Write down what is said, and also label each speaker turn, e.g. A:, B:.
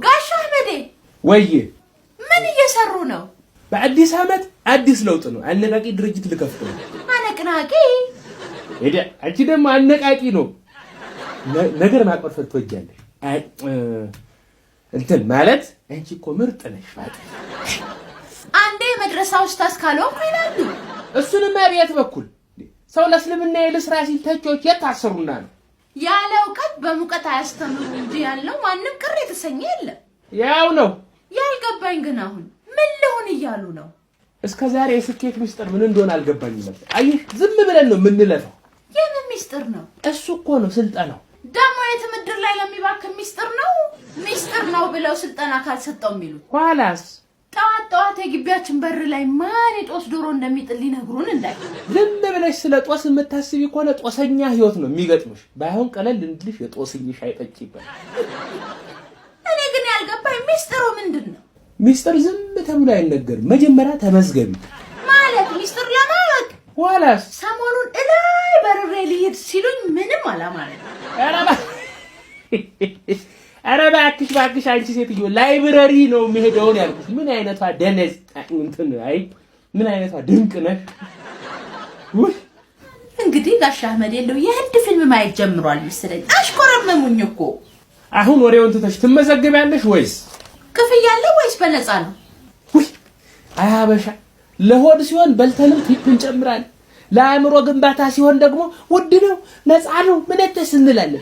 A: ጋሽ አህመዴ
B: ወይዬ
A: ምን እየሰሩ ነው?
B: በአዲስ ዓመት አዲስ ለውጥ ነው። አነቃቂ ድርጅት ልከፍት ነው።
A: አነቃቂ
B: ሄደ። አንቺ ደግሞ አነቃቂ ነው ነገር ማቆርፈት ትወጃለሽ። እንትን ማለት አንቺ እኮ ምርጥ ነሽ ማለት
A: አንዴ መድረሳ ኡስታዝ ካልሆንኩ ይላሉ።
B: እሱንማ ቤት በኩል ሰው ለእስልምና የልስራ ሲል ተቾች የታሰሩና ነው።
A: ያለ እውቀት በሙቀት አያስተምሩ እንጂ ያለው ማንም ቅር የተሰኘ የለም።
B: ያው ነው
A: ያልገባኝ ግን አሁን ምን ልሆን እያሉ ነው?
B: እስከ ዛሬ የስኬት ሚስጥር ምን እንደሆነ አልገባኝም ነበር። አየሽ ዝም ብለን ነው የምንለፈው።
A: የምን ሚስጥር ነው?
B: እሱ እኮ ነው ስልጠናው።
A: ደግሞ የትምድር ላይ ለሚባክን ሚስጥር ነው ሚስጥር ነው ብለው ስልጠና ካልሰጠው የሚሉት
B: ኋላስ
A: ጠዋት የግቢያችን በር ላይ ማን የጦስ ዶሮ እንደሚጥል ሊነግሩን እንዳይ።
B: ዝም ብለሽ ስለ ጦስ የምታስቢ ከሆነ ጦሰኛ ህይወት ነው የሚገጥምሽ። ባይሆን ቀለል እንድልሽ የጦስኝሽ አይጠጭ ይባላል።
A: እኔ ግን ያልገባኝ ሚስጥሩ ምንድነው?
B: ሚስጥር ዝም ተብሎ አይነገርም። መጀመሪያ ተመዝገቢ
A: ማለት ሚስጥር ለማወቅ።
B: ኋላስ
A: ሰሞኑን እላይ በርሬ ሊሄድ ሲሉኝ ምንም አላማረኝ።
B: ኧረ እባክሽ አንቺ ሴትዮ ላይብረሪ ነው የሚሄደው ያልኩሽ። ምን አይነቷ ደነዝ እንትን አይ ምን አይነቷ ድንቅ ነሽ።
A: እንግዲህ ጋሽ አህመድ የለው የህንድ ፊልም ማየት ጀምሯል መሰለኝ። አሽኮረመሙኝ እኮ።
B: አሁን ወሬውን ትተሽ ትመዘገቢያለሽ ወይስ
A: ክፍያ አለው ወይስ በነፃ ነው?
B: አያበሻ ለሆድ ሲሆን በልተንም ቲፕ እንጨምራለን። ለአእምሮ ግንባታ ሲሆን ደግሞ ውድ ነው ነፃ ነው ምን ተስንላለን።